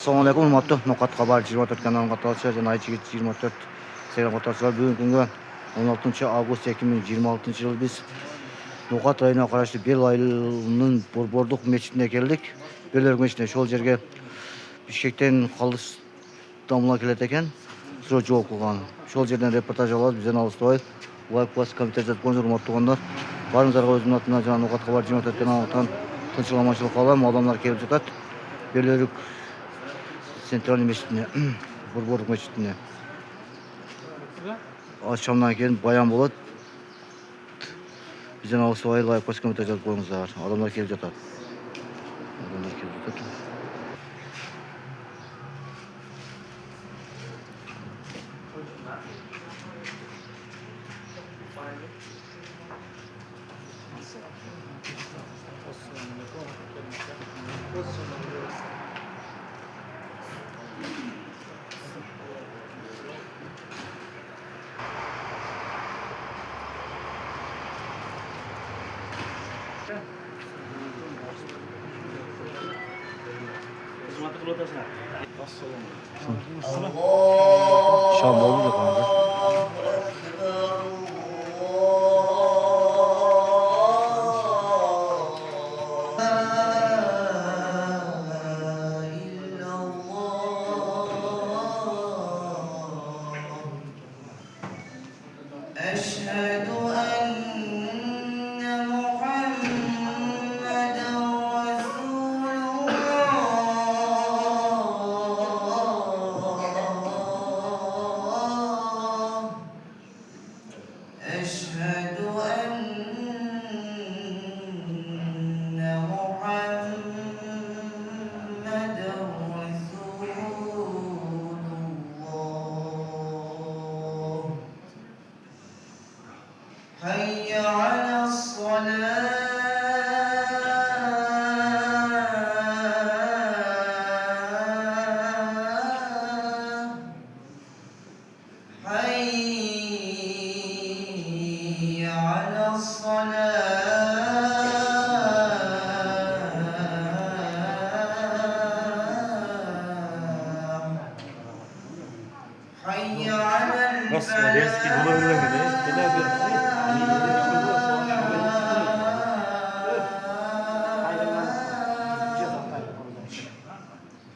Assalamualaikum hurmatly Nokat Haber 24 kanalının katılışçıları jana Ayçigit 24 Instagram katılışçılar. Bugün günü 16 Ağustos 2026 yıl biz Nokat rayonuna karşı Belaylı'nın Borborduk meçidine geldik. Belaylı meçidine şol жерге Bişkekten kalış damla kelet eken sürocu okugan. Şol жерден reportaj alabız, bizden alıştırayı. Like bas, komentar жазып қойыңыздар, hurmatly туғандар. Барыңыздарга өзүмдүн атымдан жана Nokat Haber 24 kanalынан тынчыгамачылык каалайм. Адамдар келип жатат. Belaylı Sentralny meçidine, Borborduk meçidine. Akşamdan keyin bayan болады. Bizden alıştırayı, like bas, komentar жазып қойыңыздар. Адамдар келип жатат. Şam oldu da kanka. حي على الصلاة حي على الصلاة حي على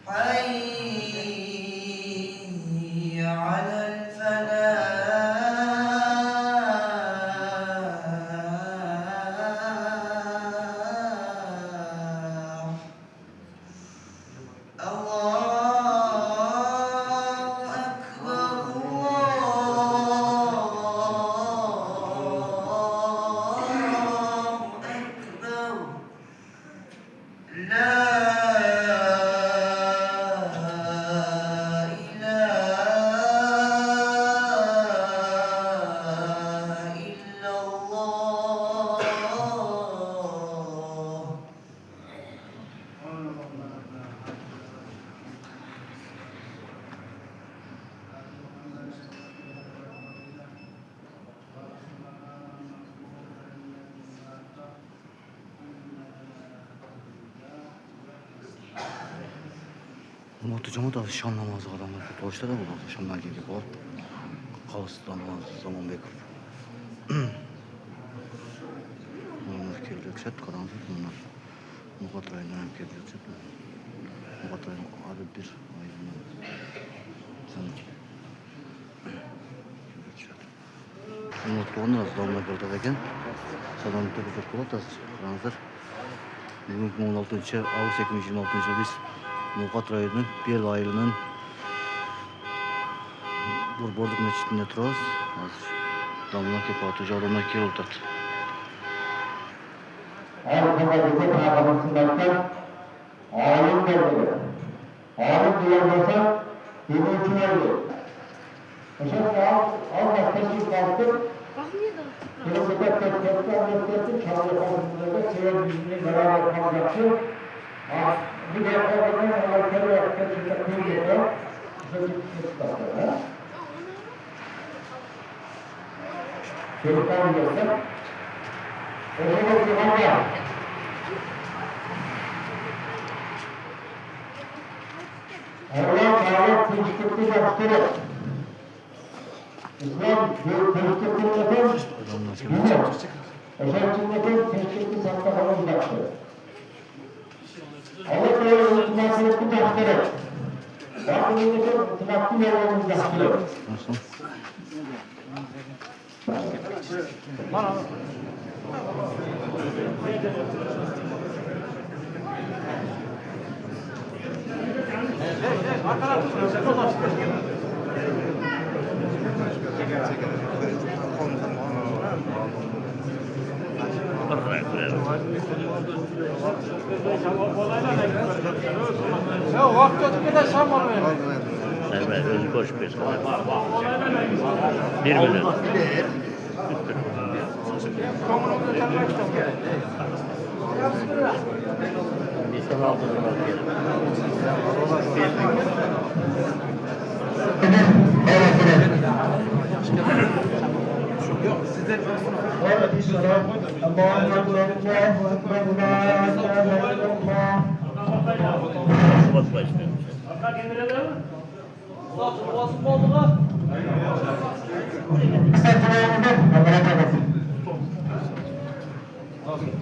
حي على الفلاح الله أكبر الله أكبر لا إله إلا الله Hurmatly cemaat, şam namazı adamlar kurtuluşta da bulundu. Şamdan geldik o. Kalış namazı Zamanbekov. Onlar kelip ökşet, karanlık bunlar. Nokat rayonundan kelip ökşet. Nokat rayonu adı bir ayından. Hurmatly tuğanlar, damla kelip eken. Sadan tepecek болады, karanlıklar. Bugün 16 Ağustos 2026 yıl biz Nokat rayonunun Belaylı'nın Borborduk meçidinde turabız. Damla kelip atıyor, adamlar kelip otat. Arkadaşlar kahvaltısından ağırlık verdi. Ağırlık duyarlarsa yürüyüşün oldu. Mesela Allah teşvik kalktı. Kırmızıda tekrar çağrı konusunda sever yüzünü beraber kalacaktı. Bu defalardan Allah'tan yaptığı çıkta kıyıda çocuk çıktakları. Çocuklar diyorsa o zaman Allah Teala teşkilli başları. İslam teşkilli yapın. Yine. Eşarçınlıkın teşkilli saklamanın başları. Allah Teala itimatlıklı başları. Bakımlıkın itimatlı yolunun başları. Ya vakti ötüp de sen bana ver. Evet, özü boş bir. 1 milyon. Bir sana altı lira diyelim. 1 milyon. Evet, inşallah. Allahu Ekber, Allahu Ekber, la ilahe illallah. Bak başlıyor. Estağfurullah, Allah'a emanet. Allahu Ekber.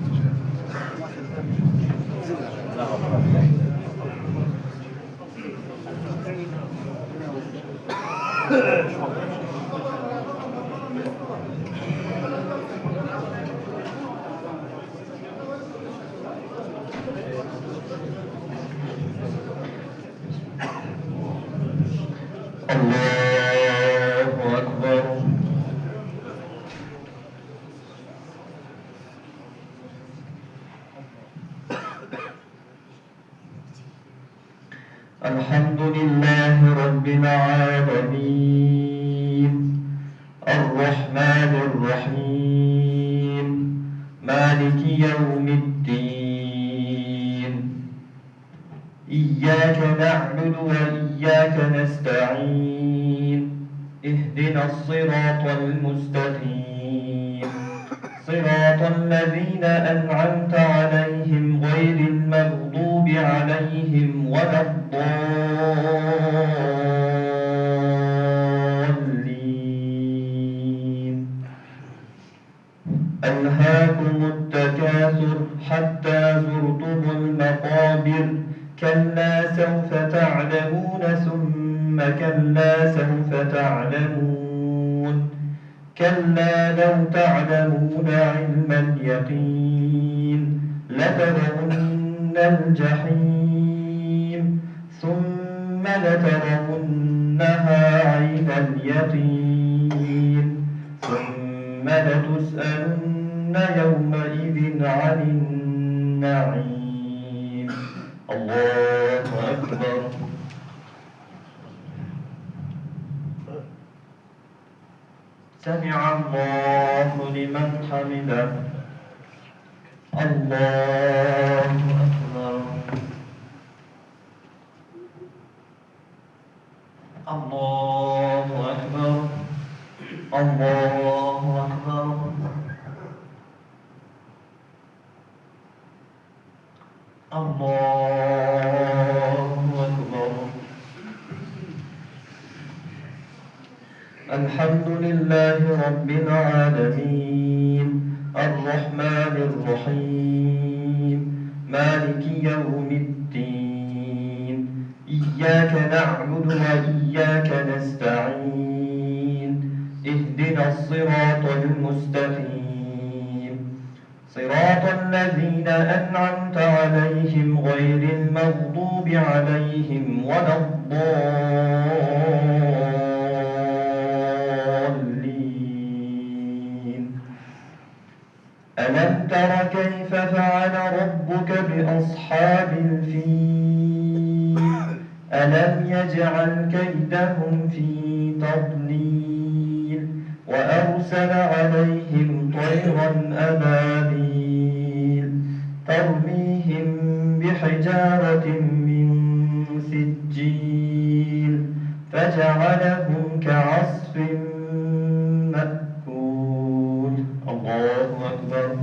الحمد لله رب العالمين الرحمن الرحيم مالك يوم الدين إياك نعبد وإياك نستعين اهدنا الصراط المستقيم صراط الذين أنعمت عليهم غير المغضوب عليهم ولا الضالين ألهاكم التكاثر حتى زرتم المقابر كلا سوف تعلمون ثم كلا سوف تعلمون كلا لو تعلمون علم اليقين لترون الجحيم ثم لترونها عين اليقين ثم لتسألن يومئذ عن النعيم الله أكبر سمع الله لمن حمده الله أكبر الله أكبر الله أكبر الله أكبر الحمد لله رب العالمين الرحمن الرحيم مالك يوم الدين إياك نعبد وإياك نستعين اهدنا الصراط المستقيم صراط الذين أنعمت عليهم غير المغضوب عليهم ولا الضالين ألم تر كيف فعل ربك بأصحاب الفيل ألم يجعل كيدهم في تضليل وأرسل عليهم طيرا أبابيل ترميهم بحجارة من سجيل فجعلهم كعصف مأكول الله أكبر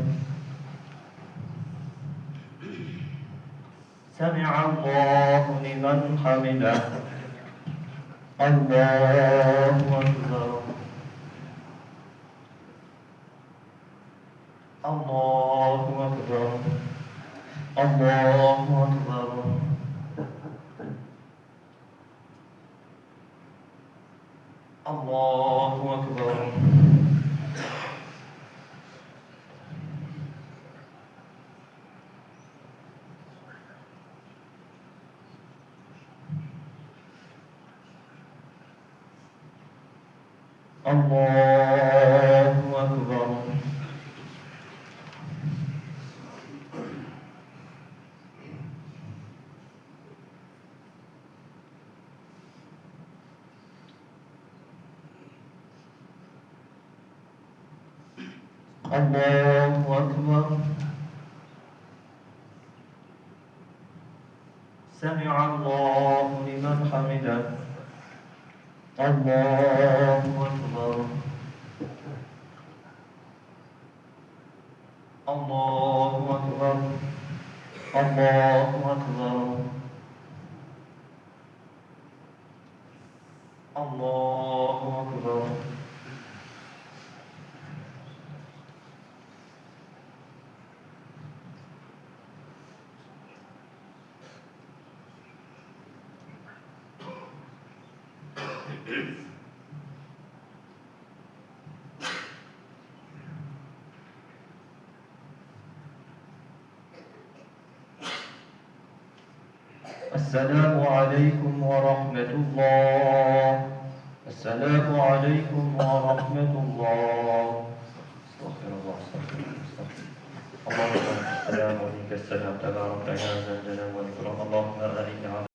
سمع الله لمن حمده الله أكبر الله أكبر الله أكبر الله أكبر الله أكبر الله أكبر سمع الله لمن حمده الله أكبر الله أكبر الله أكبر الله أكبر السلام عليكم ورحمة الله السلام عليكم ورحمة الله استغفر الله استغفر الله استغفر الله اللهم السلام عليك السلام تبارك يا ذا الجلال والإكرام اللهم أرنا على